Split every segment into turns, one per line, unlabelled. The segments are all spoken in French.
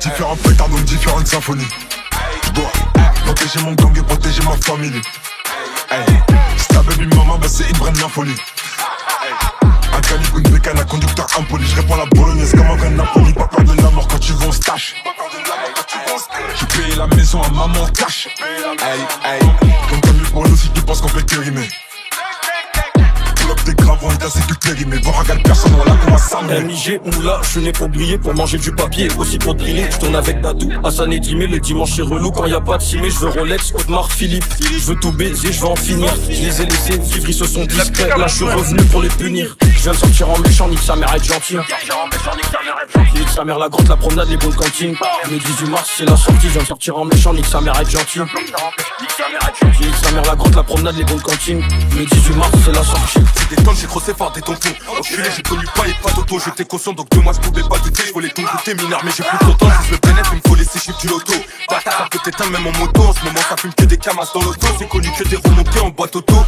Différents pétards donc différentes symphonies. J'dois protéger mon gang et protéger ma famille. Hey. Si ta baby maman, bah c'est une vraie folie. Un calibre, une bécane, un conducteur impoli. Je réponds à la bolognaise comme un vrai Napoli. Pas peur de la mort quand tu vas en stash. J'ai payé la maison à maman cash. Hey, hey. Comme t'as mieux pour nous si tu penses qu'on fait que rimer. Pull up des gravons, il c'est que périmé. Bon, regarde personne, voilà comment ça me
MIG ou là, je n'ai pas oublié pour manger du papier. Aussi pour driller, je tourne avec Dadou, Hassan et Dimé. Le dimanche c'est relou quand y a pas de cimé. Je veux Rolex, Audemars, Philippe. Je veux tout baiser, je veux en finir. Je les ai laissés vivre, ils se sont discrets. Là je suis revenu pour les punir. Je viens de sortir en méchant, nique sa mère être gentil. Nique sa mère la grotte, la promenade, les bonnes cantines. Le 18 mars c'est la sortie, je viens de sortir en méchant, nique sa mère être gentil. Nique sa mère la grotte, la promenade, les bonnes cantines. Le 18 mars c'est la sortie.
C'est des tonnes, j'ai crossé par des tontons. Enculé, j'ai connu pas et pas d'auto. J'étais conscient donc de moi je pouvais pas douter. Je voulais tout goûter mineur mais j'ai plus trop de temps. Je veux bénéfice, il me faut laisser chiffre du loto. Bâtard, ça peut t'éteindre même en moto. En ce moment ça fume que des camasses dans l'auto. C'est connu que des remontées en boîte auto.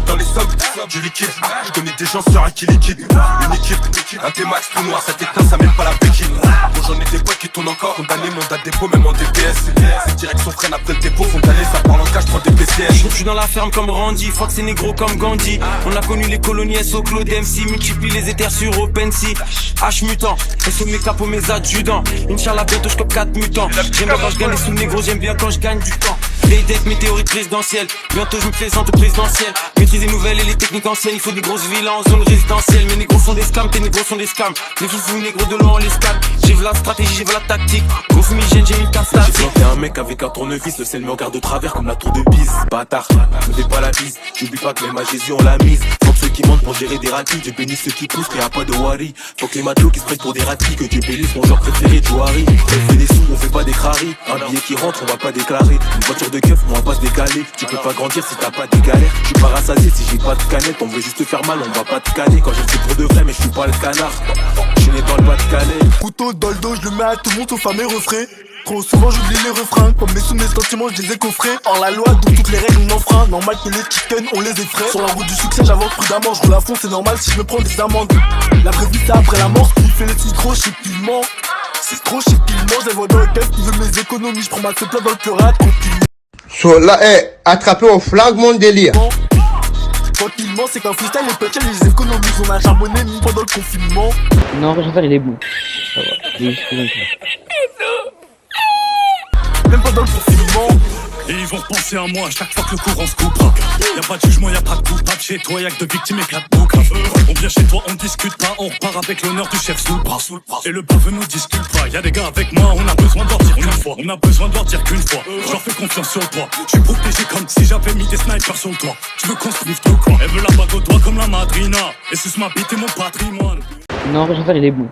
Dans les sommes, du liquide. Je connais des gens sur un qui liquide. Une équipe, un T-Max tout noir, ça t'éteint, ça mène pas la béquille. Bon, j'en ai des potes qui tournent encore. Condamné, mandat de dépôt, même en DPS. C'est direction freine après le dépôt. Condamné, ça parle en cash, 3 DPCS.
Je suis dans la ferme comme Randy, fuck c'est négro comme Gandhi. On a connu les colonies SO Claude MC, multiplie les éthers sur OpenSea. H mutant, SO mes capos, mes adjudants. Inch'Allah bientôt je cope 4 mutants. J'aime bien quand je gagne les sous négro, j'aime bien quand je gagne du temps. Day date, météorite présidentielle. Bientôt je me présente au présidentiel. Maîtrise les nouvelles et les techniques anciennes. Il faut des grosses villas en zone résidentielle. Mes négros sont des scams, tes négros sont des scams. Les foufous négros de l'eau on les scanne. J'ai vu la stratégie, j'ai vu la tactique. Gros fumigène, j'ai une carte statique.
J'ai planté un mec avec un tournevis. Le sel me regarde de travers comme la tour de bise. Bâtard, me fais pas la bise. J'oublie pas que les mages Jésus on la mise. Faut que ceux qui mentent pour gérer des ratis. J'ai béni ceux qui poussent, mais y'a pas de worry. Faut que les matelots qui se prennent pour des ratis. Que Dieu bénisse mon genre préféré, Jouari. On fait des sous, on fait pas des craris. Un billet qui rentre, on va pas déclarer. Une voiture de keuf, on va pas se décaler. Tu peux pas grandir si t'as pas des galères. Je suis pas rassasié si j'ai pas de canette. On veut juste te faire mal, on va pas te canner. Quand je le fais pour de vrai, mais je suis pas le canard. Je suis né dans le Pas-de-Calais.
Couteau dans le dos, je le mets à tout le monde sauf à mes refrains. Trop souvent j'oublie les refrains. Comme mes sous, mes sentiments, je les ai coffrés. Hors la loi, donc toutes les règles m'enfreint. Normal que les chickens, on les effraie. Sur la route du succès, j'avance prudemment. Je roule à fond, c'est normal si je me prends des amendes. La vraie vie, c'est après la mort. Il fait les citros, je sais qu'il ment. C'est trop chic qu'il mange, je les vois dans le test. Il veut mes économies, je prends ma seule place dans le cœur. Tranquillement.
So là, attrapé au flag mon délire.
Tranquillement, c'est qu'un freestyle, les petits, les économies. On a charbonné mis pendant le confinement.
Non, Chantal, il est bon. Ça va. Il est juste comme ça.
Même pendant le confinement.
Et ils vont repenser à moi chaque fois que le courant se coupera. Y'a pas de jugement, y'a pas de coupable. Chez toi y'a que de victimes et 4 boucles. On vient chez toi, on discute pas. On repart avec l'honneur du chef sous le bras. Et le baveux nous discute pas. Y'a des gars avec moi, on a besoin de leur dire qu'une fois. On a besoin de leur dire qu'une fois. J'en fais confiance sur toi. Je suis protégé comme si j'avais mis des snipers sur le toit. Tu veux qu'on se prive de quoi? Elle veut la bague au doigt comme la madrina. Et suce ma bite et mon patrimoine.
Non, Chantal, il est bon.